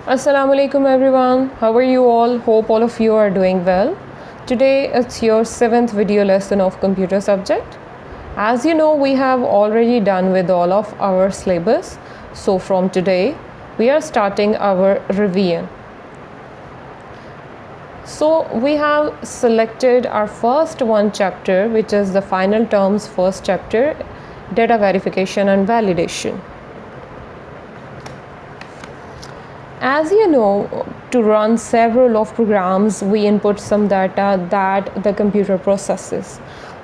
Assalamu alaikum everyone. How are you all? Hope all of you are doing well. Today it's your 7th video lesson of computer subject. As you know, we have already done with all of our syllabus. So from today, we are starting our revision. So we have selected our first one chapter, which is the final terms first chapter, data verification and validation. As you know, to run several of programs, we input some data that the computer processes.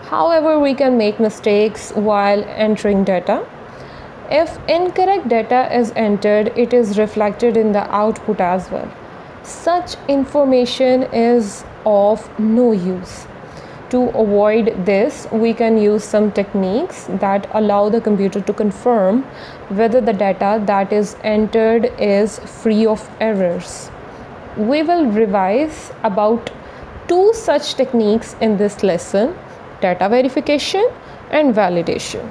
However, we can make mistakes while entering data. If incorrect data is entered, it is reflected in the output as well. Such information is of no use. To avoid this, we can use some techniques that allow the computer to confirm whether the data that is entered is free of errors. We will revise about 2 such techniques in this lesson: data verification and validation.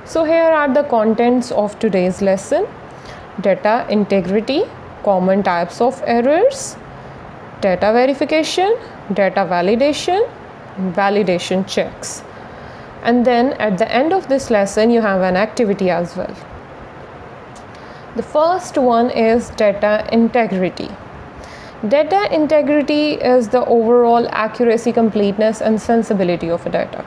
So here are the contents of today's lesson: data integrity, common types of errors, data verification, data validation, validation checks. And then at the end of this lesson, you have an activity as well. The first one is data integrity. Data integrity is the overall accuracy, completeness, and sensibility of a data.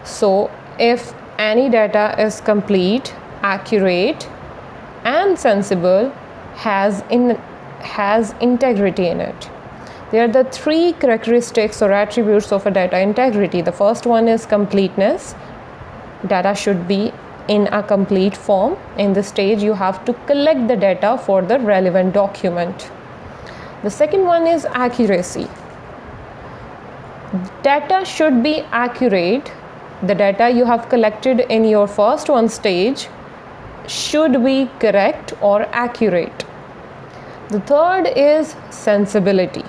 So if any data is complete, accurate, and sensible, has integrity in it. There are the 3 characteristics or attributes of a data integrity. The first one is completeness. Data should be in a complete form. In this stage, you have to collect the data for the relevant document. The second one is accuracy. Data should be accurate. The data you have collected in your first one stage should be correct or accurate. The third is sensibility.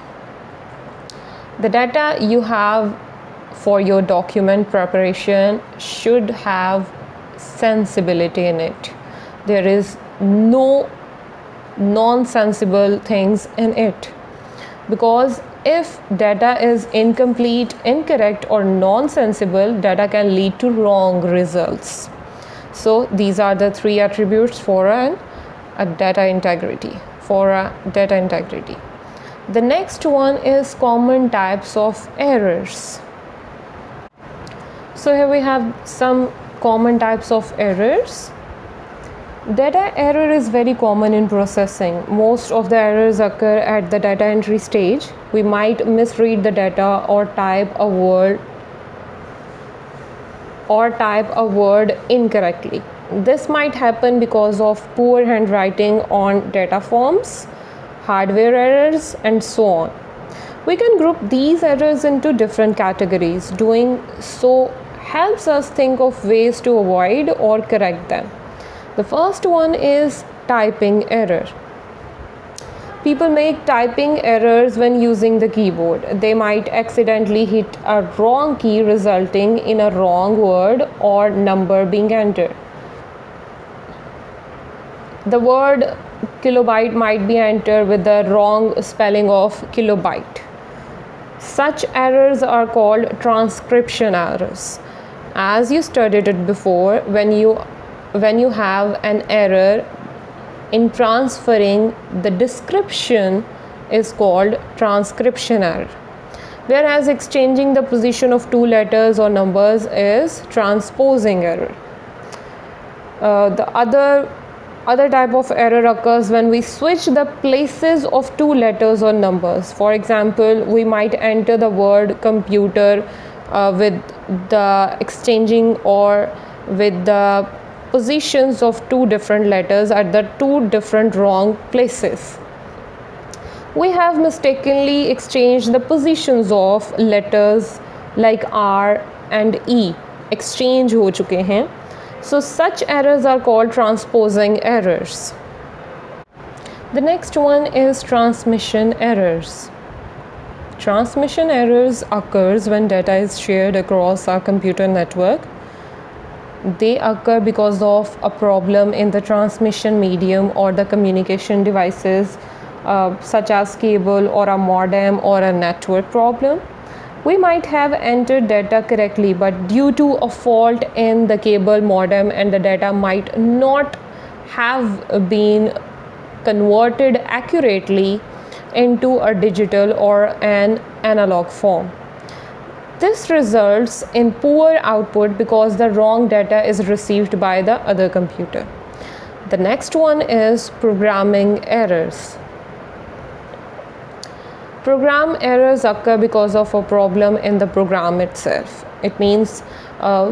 The data you have for your document preparation should have sensibility in it. There is no non-sensible things in it, because if data is incomplete, incorrect, or non-sensible, data can lead to wrong results. So these are the 3 attributes for a data integrity. The next one is common types of errors. So here we have some common types of errors. Data error is very common in processing. Most of the errors occur at the data entry stage. We might misread the data or type a word incorrectly. This might happen because of poor handwriting on data forms, hardware errors, and so on. We can group these errors into different categories. Doing so helps us think of ways to avoid or correct them. The first one is typing error. People make typing errors when using the keyboard. They might accidentally hit a wrong key, resulting in a wrong word or number being entered. The word kilobyte might be entered with the wrong spelling of kilobyte. Such errors are called transcription errors. As you studied it before, when you have an error in transferring the description is called transcription error, whereas exchanging the position of 2 letters or numbers is transposing error. The other type of error occurs when we switch the places of 2 letters or numbers. For example, we might enter the word computer with the exchanging or with the positions of 2 different letters at the 2 different wrong places. We have mistakenly exchanged the positions of letters like R and E. Exchange ho chuke hain. So such errors are called transposing errors. The next one is transmission errors. Transmission errors occurs when data is shared across our computer network. they occur because of a problem in the transmission medium or the communication devices, such as cable or a modem or a network problem. We might have entered data correctly, but due to a fault in the cable modem, and the data might not have been converted accurately into a digital or an analog form. This results in poor output because the wrong data is received by the other computer. The next one is programming errors. Program errors occur because of a problem in the program itself. It means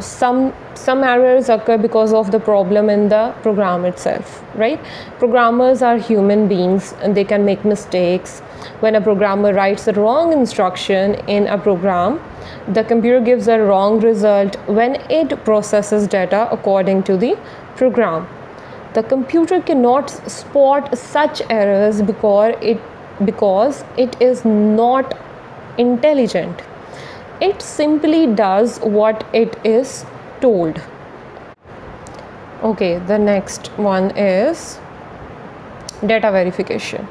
some errors occur because of the problem in the program itself, right? Programmers are human beings and they can make mistakes. When a programmer writes the wrong instruction in a program, the computer gives a wrong result when it processes data according to the program. The computer cannot spot such errors because it is not intelligent. It simply does what it is told. Okay, the next one is data verification.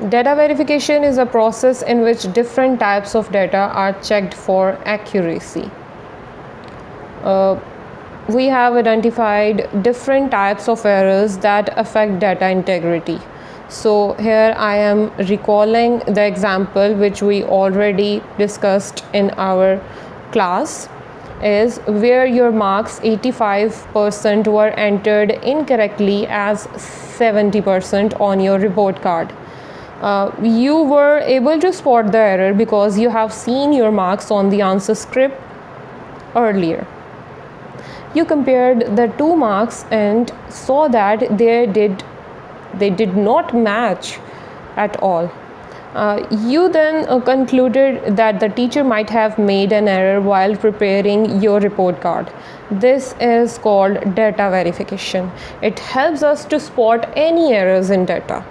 Data verification is a process in which different types of data are checked for accuracy. We have identified different types of errors that affect data integrity. So here I am recalling the example which we already discussed in our class, is where your marks 85% were entered incorrectly as 70% on your report card. You were able to spot the error because you have seen your marks on the answer script earlier. You compared the two marks and saw that they did not match at all. You then concluded that the teacher might have made an error while preparing your report card. This is called data verification. It helps us to spot any errors in data.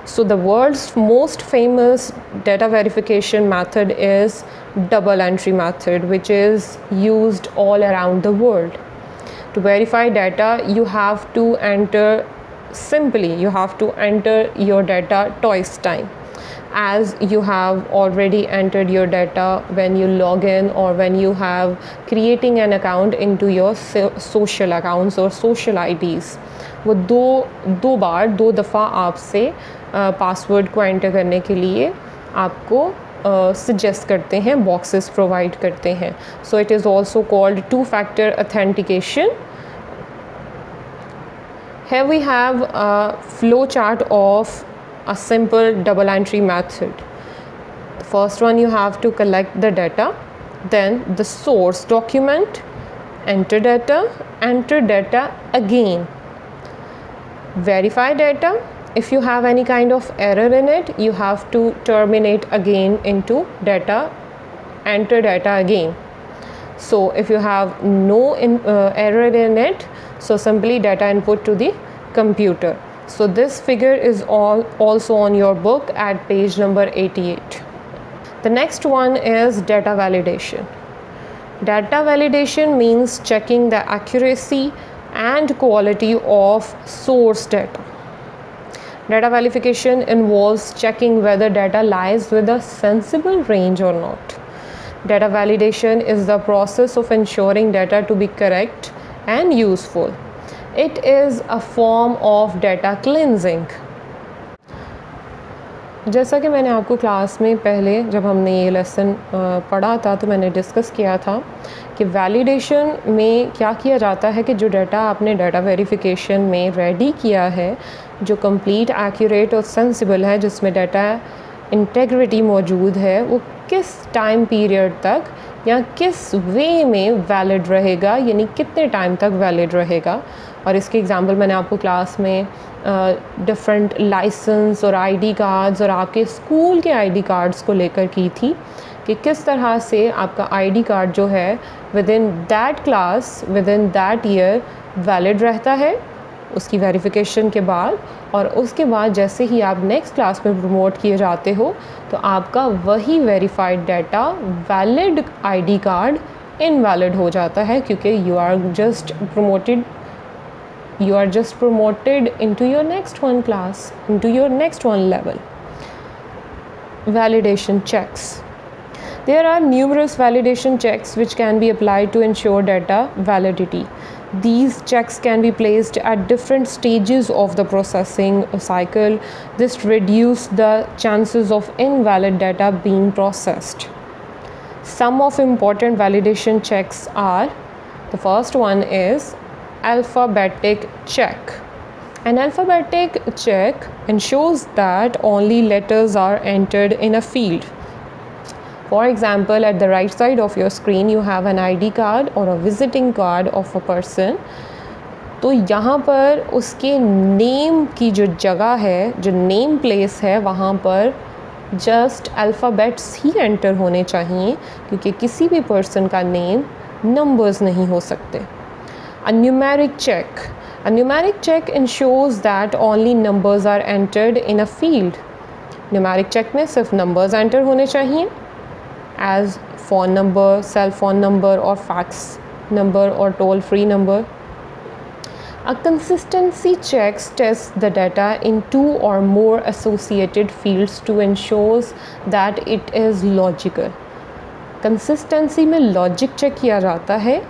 So the world's most famous data verification method is double entry method, which is used all around the world. To verify data, you have to enter your data twice time, as you have already entered your data when you log in or when you have creating an account into your social accounts or social IDs. वो दो दफ़ा आपसे password को enter करने के लिए आपको suggest करते हैं, बॉक्सेस प्रोवाइड करते हैं. So it is also called two factor authentication. Here we have a flow chart of a simple double entry method. The first one, you have to collect the data, then the source document, enter data again, verify data. If you have any kind of error in it, you have to terminate again into data, enter data again. So if you have no error in it, so simply data input to the computer. So this figure is also on your book at page number 88. The next one is data validation. Data validation means checking the accuracy and quality of source data. Data verification involves checking whether data lies within a sensible range or not. Data validation is the process of ensuring data to be correct and useful. It is a form of data cleansing. जैसा कि मैंने आपको class में पहले जब हमने ये lesson पढ़ा था तो मैंने डिस्कस किया था कि वैलिडेशन में क्या किया जाता है कि जो डाटा आपने डाटा वेरिफिकेशन में रेडी किया है, जो कंप्लीट, एक्यूरेट और सेंसिबल है, जिसमें डाटा इंटेग्रिटी मौजूद है, वो किस टाइम पीरियड तक या किस वे में वैलिड रहेगा, यानी कितने टाइम तक वैलिड रहेगा. और इसके एग्जांपल मैंने आपको क्लास में डिफरेंट लाइसेंस और आईडी कार्ड्स और आपके स्कूल के आईडी कार्ड्स को लेकर की थी कि किस तरह से आपका आईडी कार्ड जो है with in that class, with in that year valid रहता है उसकी वेरिफिकेशन के बाद, और उसके बाद जैसे ही आप नेक्स्ट क्लास में प्रमोट किए जाते हो तो आपका वही verified data, valid ID card invalid हो जाता है, क्योंकि you are just promoted into your next one class, into your next one level. Validation checks. There are numerous validation checks which can be applied to ensure data validity. These checks can be placed at different stages of the processing cycle. This reduces the chances of invalid data being processed. Some of important validation checks are, the first one is alphabetic check. An alphabetic check ensures that only letters are entered in a field. For example, at the right side of your screen you have an ID card or a visiting card of a person. तो यहाँ पर उसके name की जो जगह है, जो name place है, वहाँ पर जस्ट अल्फ़ाबेट्स ही एंटर होने चाहिए, क्योंकि किसी भी पर्सन का नेम नंबर्स नहीं हो सकते. A numeric check. A numeric check ensures that only numbers are entered in a field. Numeric check में सिर्फ numbers enter होने चाहिए, as phone number, cell phone number or fax number or toll free number. A consistency check tests the data in 2 or more associated fields to ensure that it is logical. Consistency में logic check किया जाता है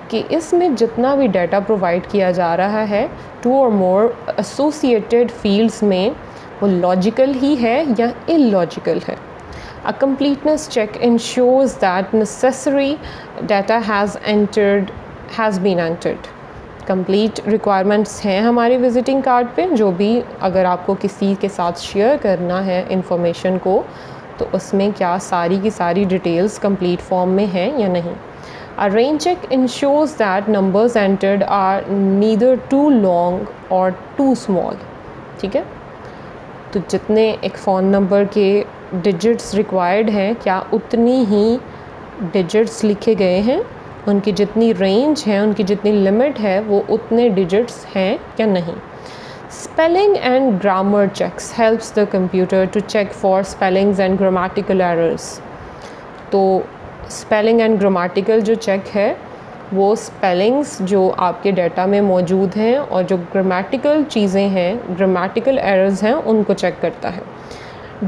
कि इसमें जितना भी data provide किया जा रहा है 2 or more associated fields में वो लॉजिकल ही है या इलॉजिकल है. A completeness check ensures that necessary data has been entered. Complete requirements हैं हमारे विजिटिंग कार्ड पे, जो भी अगर आपको किसी के साथ शेयर करना है इंफॉर्मेशन को, तो उसमें क्या सारी की सारी डिटेल्स कंप्लीट फॉर्म में हैं या नहीं. A rain check ensures that numbers entered are neither too long or too small. ठीक है, तो जितने एक फ़ोन नंबर के डिजिट्स रिक्वायर्ड हैं, क्या उतनी ही डिजिट्स लिखे गए हैं, उनकी जितनी रेंज है, उनकी जितनी लिमिट है, वो उतने डिजिट्स हैं या नहीं. Spelling and grammar checks helps the computer to check for spellings and grammatical errors. तो स्पेलिंग एंड ग्रामेटिकल जो चेक है, वो स्पेलिंग्स जो आपके डाटा में मौजूद हैं और जो ग्रामेटिकल चीज़ें हैं, ग्रामेटिकल एरर्स हैं, उनको चेक करता है.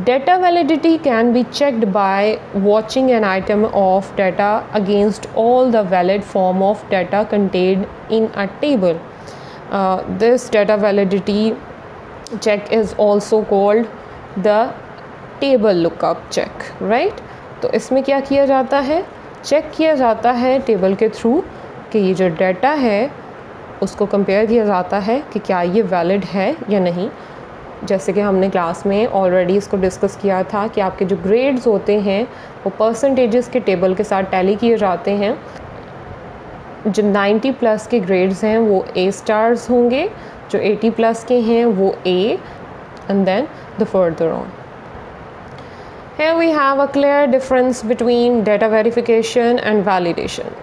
Data validity can be checked by watching an item of data against all the valid form of data contained in a table. This data validity check is also called the table lookup check, right? तो इसमें क्या किया जाता है, check किया जाता है table के थ्रू कि ये जो डाटा है उसको कंपेयर किया जाता है कि क्या ये वैलिड है या नहीं. जैसे कि हमने क्लास में ऑलरेडी इसको डिस्कस किया था कि आपके जो ग्रेड्स होते हैं वो परसेंटेजेस के टेबल के साथ टैली किए जाते हैं. जो 90 प्लस के ग्रेड्स हैं वो A स्टार्स होंगे, जो 80 प्लस के हैं वो A, and then the further on. Here we have a clear difference between data verification and validation.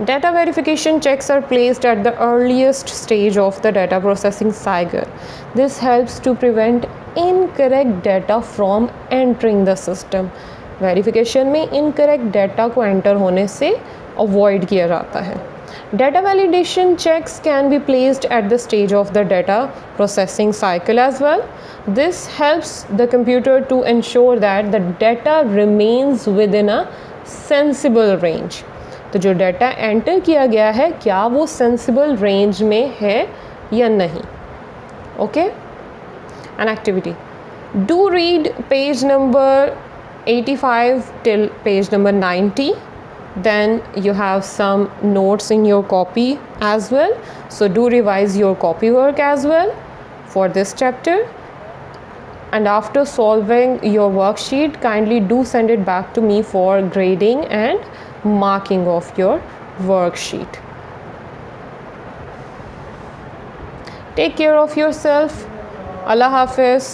Data verification checks are placed at the earliest stage of the data processing cycle. This helps to prevent incorrect data from entering the system. Verification में incorrect data को enter होने से avoid किया जाता है. Data validation checks can be placed at the stage of the data processing cycle as well. This helps the computer to ensure that the data remains within a sensible range. तो जो data enter किया गया है, क्या वो sensible range में है या नहीं. Okay, an activity. Do read page number 85 till page number 90. Then you have some notes in your copy as well. So do revise your copy work as well for this chapter. And after solving your worksheet, kindly do send it back to me for grading and marking of your worksheet. Take care of yourself. Allah Hafiz.